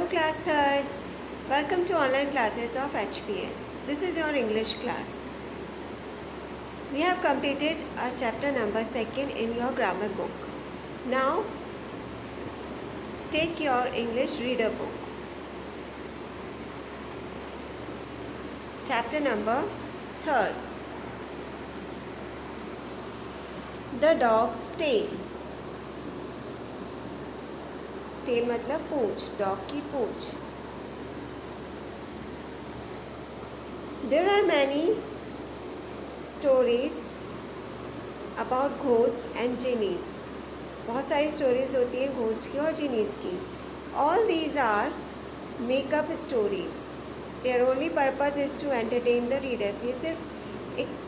Hello class 3rd. Welcome to online classes of HPS. This is your English class. We have completed our chapter number 2 in your grammar book. Now take your English reader book. Chapter number 3rd. The dog's tail. Tail मतलब पूंछ, dog की पूंछ. There are many stories about ghosts and genies. बहुत सारी stories होती हैं ghost की और जीनीस की. All these are make-up stories. Their only purpose is to entertain the readers. ये सिर्फ एक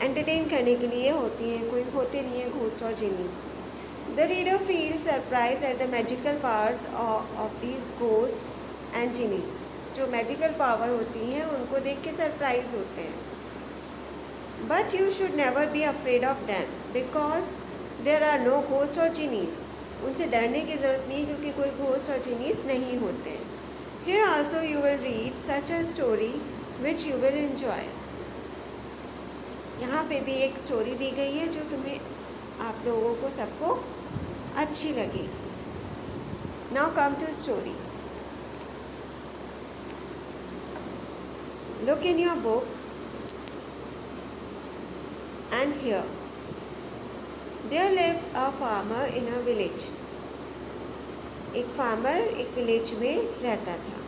एंटरटेन करने के लिए होती हैं, कोई होते नहीं हैं घोस्ट और जीनीस. The reader feels surprised at the magical powers of these ghosts and genies. जो मैजिकल पावर होती हैं उनको देख के सरप्राइज होते हैं. But you should never be afraid of them because there are no ghosts or genies. उनसे डरने की ज़रूरत नहीं क्योंकि कोई घोस्ट और जीनीस नहीं होते हैं. Here also you will read such a story which you will enjoy. यहाँ पे भी एक स्टोरी दी गई है जो तुम्हें आप लोगों को सबको अच्छी लगेगी. Now come to story. Look in your book and here. There lived a farmer in a village. एक फार्मर एक विलेज में रहता था.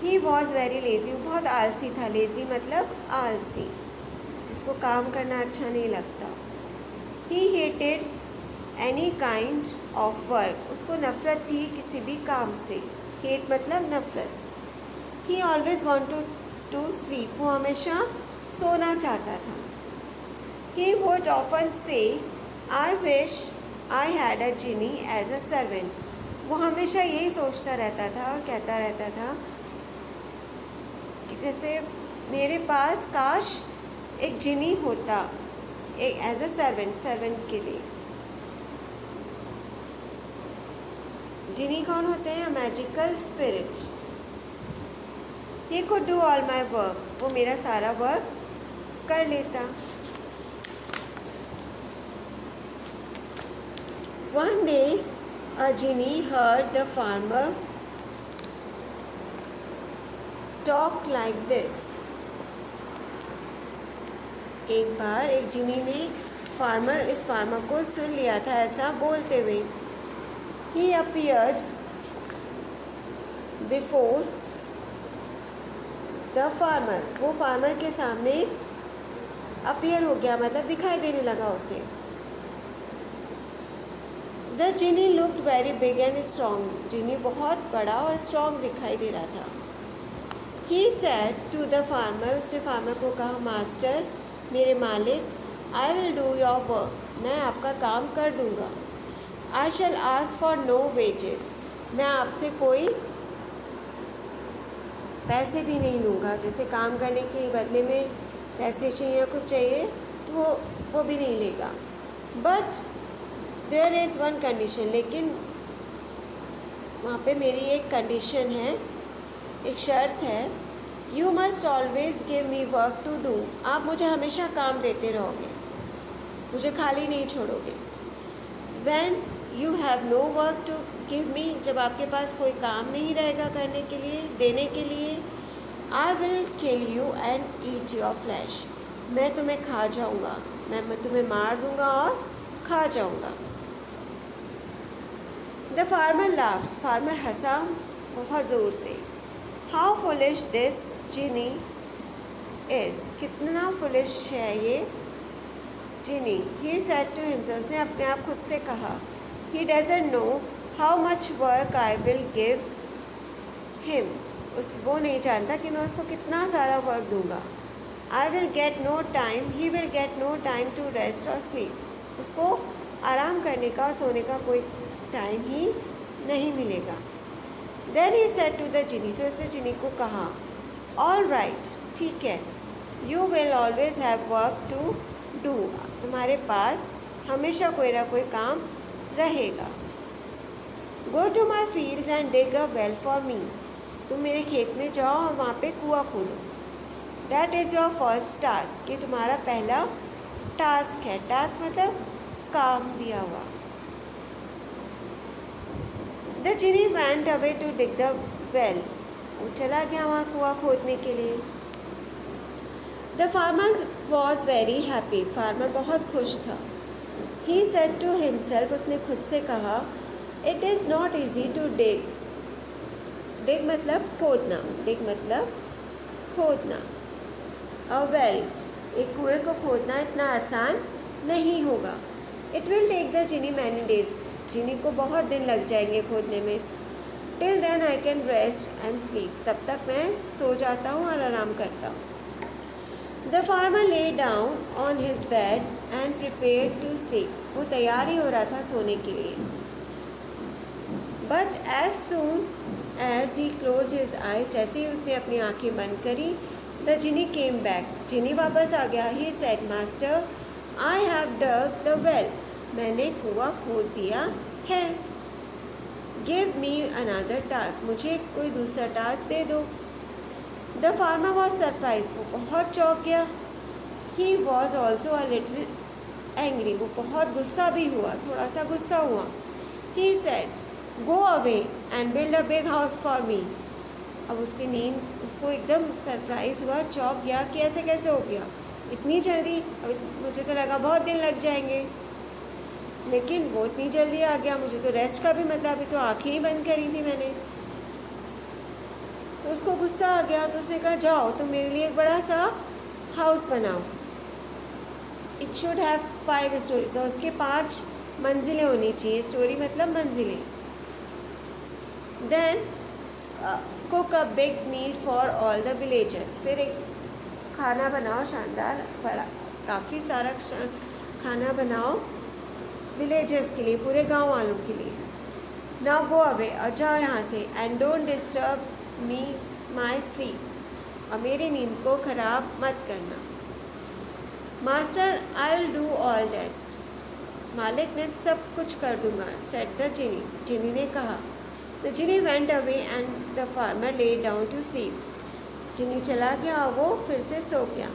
He was very lazy. वो बहुत आलसी था. लेजी मतलब आलसी, जिसको काम करना अच्छा नहीं लगता. He hated any kind of work. उसको नफ़रत थी किसी भी काम से. Hate मतलब नफ़रत. He always wanted to sleep. वो हमेशा सोना चाहता था. He would often say, I wish I had a genie as a servant. वो हमेशा यही सोचता रहता था, कहता रहता था कि जैसे मेरे पास काश एक जिनी होता, एक एज अ सर्वेंट के लिए. जिनी कौन होते हैं? Magical spirit. He could do all my work. वो मेरा सारा वर्क कर लेता. One day a genie heard the farmer talk like this. एक बार एक जिनी ने इस फार्मर को सुन लिया था ऐसा बोलते हुए. ही अपीयर्ड बिफोर द फार्मर. वो फार्मर के सामने अपीयर हो गया मतलब दिखाई देने लगा उसे. The genie looked very big and strong. Genie बहुत बड़ा और स्ट्रॉन्ग दिखाई दे रहा था. He said to the farmer. उसने फार्मर को कहा, मास्टर मेरे मालिक, I will do your work. मैं आपका काम कर दूँगा. I shall ask for no wages. मैं आपसे कोई पैसे भी नहीं लूँगा. जैसे काम करने के बदले में पैसे चाहिए कुछ चाहिए तो वो भी नहीं लेगा. But there is one condition. लेकिन वहाँ पे मेरी एक कंडीशन है, एक शर्त है. You must always give me work to do. आप मुझे हमेशा काम देते रहोगे, मुझे खाली नहीं छोड़ोगे. When you have no work to give me. जब आपके पास कोई काम नहीं रहेगा करने के लिए, देने के लिए, आई will kill you and eat your flash. मैं तुम्हें खा जाऊँगा, मैं तुम्हें मार दूँगा और खा जाऊँगा. The farmer laughed. फार्मर हंसा बहुत ज़ोर से. How foolish this genie is. कितना फुलिश है ये genie. He said to himself. उसने अपने आप खुद से कहा. He doesn't know how much work I will give him. वो नहीं जानता कि मैं उसको कितना सारा वर्क दूंगा. I will get no time. He will get no time to rest और स्लीप. उसको आराम करने का और सोने का कोई टाइम ही नहीं मिलेगा. Then he said to the genie. फिर उसने जिनी को कहा, ऑल राइट, ठीक है, you will always have work to do. तुम्हारे पास हमेशा कोई ना कोई काम रहेगा. Go to my fields and dig a well for me. तुम मेरे खेत में जाओ और वहाँ पे कुआं खोदो। That is your first task, ये तुम्हारा पहला टास्क है। टास्क मतलब काम दिया हुआ। The genie went away to dig the well, वो चला गया वहाँ कुआं खोदने के लिए। The farmer was very happy, farmer बहुत खुश था। ही सेड टू हिमसेल्फ, उसने खुद से कहा, it is not easy to dig. Dig मतलब खोदना, डिग मतलब खोदना। अ वेल, एक कुएं को खोदना इतना आसान नहीं होगा। It will take the genie many days, genie को बहुत दिन लग जाएंगे खोदने में। Till then I can rest and sleep, तब तक मैं सो जाता हूँ और आराम करता हूँ। The farmer lay down on his bed and prepare to sleep, वो तैयार ही हो रहा था सोने के लिए। But as soon as he close his eyes, जैसे ही उसने अपनी आंखें बंद करी, the genie came back, genie वापस आ गया। He said, master I have dug the well, मैंने कुआं खोद दिया है। गिव मी अनदर टास्क, मुझे कोई दूसरा टास्क दे दो। द फार्मर वॉज सरप्राइज, वो बहुत चौंक गया। He was also a little angry, वो बहुत गुस्सा भी हुआ, थोड़ा सा गुस्सा हुआ। He said, go away and build a big house for me. अब उसकी नींद, उसको एकदम सरप्राइज हुआ, चौंक गया कि ऐसे कैसे हो गया इतनी जल्दी। अब मुझे तो लगा बहुत दिन लग जाएंगे, लेकिन वो इतनी जल्दी आ गया। मुझे तो रेस्ट का भी मतलब, अभी तो आंखें ही बंद करी थी मैंने। तो उसको गुस्सा आ गया, तो उसने कहा, जाओ तुम मेरे लिए एक बड़ा सा हाउस बनाओ। इट शुड हैव 5 स्टोरीज, और उसके 5 मंजिलें होनी चाहिए। स्टोरी मतलब मंजिलें। Then cook a big meal for all the villagers, फिर एक खाना बनाओ शानदार, बड़ा काफ़ी सारा खाना बनाओ विलेजर्स के लिए, पूरे गांव वालों के लिए। नाउ गो अवे, और जाओ यहाँ से। And don't disturb me my sleep, और मेरी नींद को ख़राब मत करना। Master I will do all that, मालिक मैं सब कुछ कर दूंगा। सेड द जिनी, जिनी ने कहा। The genie went away and the farmer lay down to sleep, genie चला गया और वो फिर से सो गया।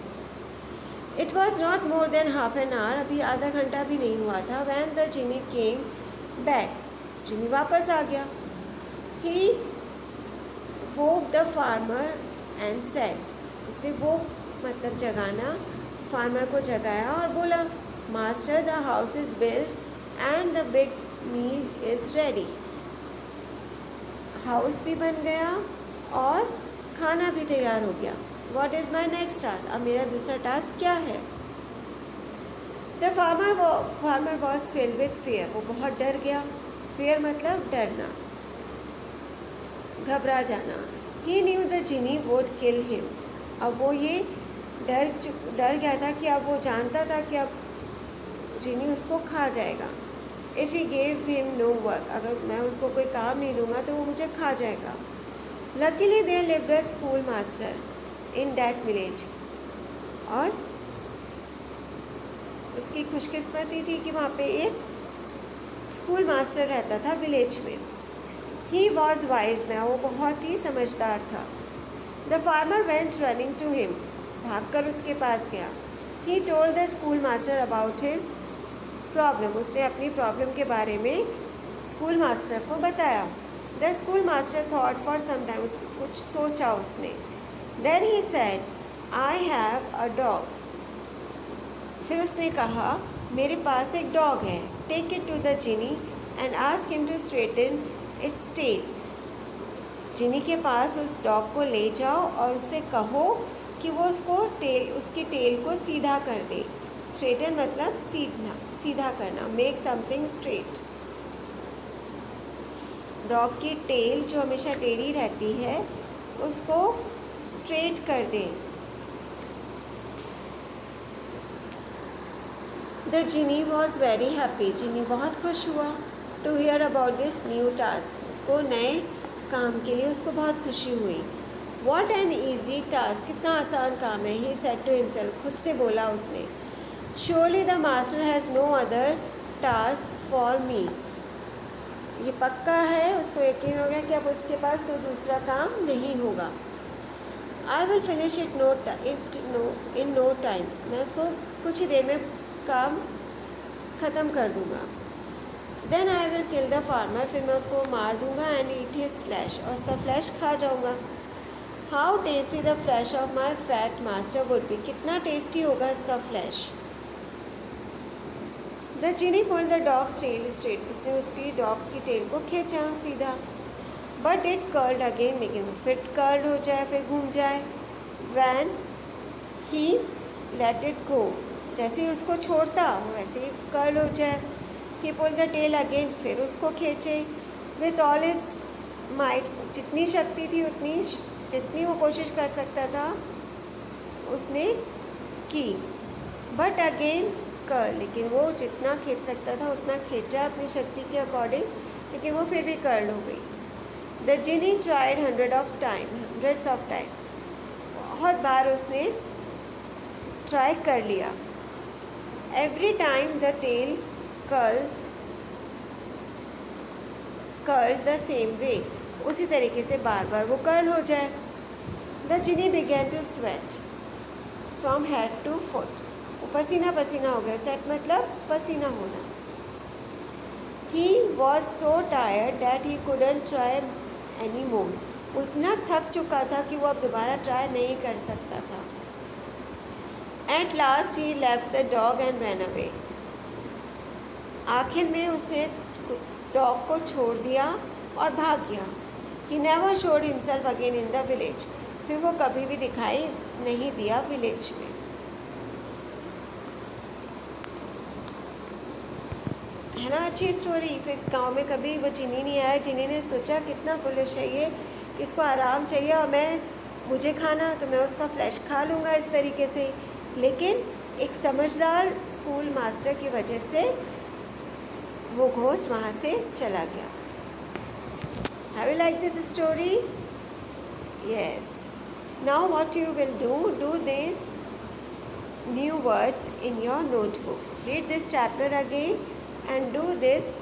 It was not more than half an hour, अभी आधा घंटा भी नहीं हुआ था। When the genie came back, genie वापस आ गया। He woke the farmer and said, उसने वोक मतलब जगाना, फार्मर को जगाया और बोला, master the house is built and the big meal is ready. House भी बन गया और खाना भी तैयार हो गया। What is my next task, अब मेरा दूसरा टास्क क्या है। The farmer was filled with fear, वो बहुत डर गया। फेयर मतलब डरना, घबरा जाना। He knew the genie would kill him, अब वो ये डर गया था कि अब वो जानता था कि अब जिनी उसको खा जाएगा। If he gave him no work, अगर मैं उसको कोई काम नहीं दूंगा तो वो मुझे खा जाएगा। Luckily there lived a school master in that village, और उसकी खुशकिस्मती थी कि वहाँ पे एक स्कूल मास्टर रहता था विलेज में। ही वॉज वाइज, मैं वो बहुत ही समझदार था। The farmer went running to him, भागकर उसके पास गया। He told the school master about his problem, उसने अपनी प्रॉब्लम के बारे में स्कूल मास्टर को बताया। The school master thought for some time, कुछ सोचा उसने। Then he said, I have a dog, फिर उसने कहा, मेरे पास एक डॉग है। Take it to the genie and ask him to straighten its tail, जिनी के पास उस डॉग को ले जाओ और उससे कहो कि वो उसकी टेल को सीधा कर दे। स्ट्रेटन मतलब सीधा करना, मेक समथिंग स्ट्रेट। डॉग की टेल जो हमेशा टेढ़ी रहती है उसको स्ट्रेट कर दे। The genie was very happy, genie बहुत खुश हुआ। To hear about this new task, उसको नए काम के लिए उसको बहुत खुशी हुई। वॉट एन ईजी टास्क, कितना आसान काम है। ही सेड टू हिमसेल्फ, खुद से बोला उसने। Surely the master has no other task for me, ये पक्का है, उसको यकीन हो गया कि अब उसके पास कोई दूसरा काम नहीं होगा। I will finish it in no time, मैं इसको कुछ ही देर में काम ख़त्म कर दूँगा। Then I will kill the farmer, फिर मैं उसको मार दूँगा एंड ईट हिज फ्लैश, और उसका फ्लैश खा जाऊँगा। How tasty the flesh of my fat master would be, कितना टेस्टी होगा इसका flesh. The genie pulled the dog's tail straight, उसने उसकी डॉग की टेल को खींचा सीधा। बट इट कर्ल्ड अगेन, लेकिन वो फिर कर्ल्ड हो जाए, फिर घूम जाए। When he let it go, जैसे ही उसको छोड़ता वो वैसे ही कर्ल हो जाए। He pulled the tail again, फिर उसको खींचे। विथ ऑल हिज माइट, जितनी शक्ति थी उतनी, जितनी वो कोशिश कर सकता था उसने की। बट अगेन कर्ल, लेकिन वो जितना खींच सकता था उतना खींचा अपनी शक्ति के अकॉर्डिंग, लेकिन वो फिर भी कर्ल हो गई। The genie tried hundreds of time, बहुत बार उसने ट्राई कर लिया। Every time the tail curl the same way, उसी तरीके से बार बार वो कर्ल हो जाए। The genie began to sweat from head to foot, वो पसीना पसीना हो गया। स्वेट मतलब पसीना होना। He was so tired that he couldn't try any more, वो इतना थक चुका था कि वो अब दोबारा ट्राई नहीं कर सकता था। At last he left the dog and run away, आखिर में उसने डॉग को छोड़ दिया और भाग गया। He never showed himself again in the village, फिर वो कभी भी दिखाई नहीं दिया विलेज में। है ना अच्छी स्टोरी। फिर गांव में कभी वो जिनी नहीं आया। जिनी ने सोचा कितना फुलिश है ये, कि इसको आराम चाहिए और मुझे खाना तो मैं उसका फ्लैश खा लूँगा इस तरीके से। लेकिन एक समझदार स्कूल मास्टर की वजह से वो घोस्ट वहाँ से चला गया। Have you like this story? Yes. Now what you will do this new words in your notebook. Read this chapter again and do these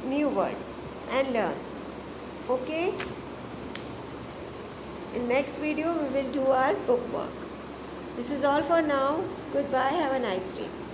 new words and learn. Okay? In next video we will do our book work. This is all for now. Goodbye. Have a nice day.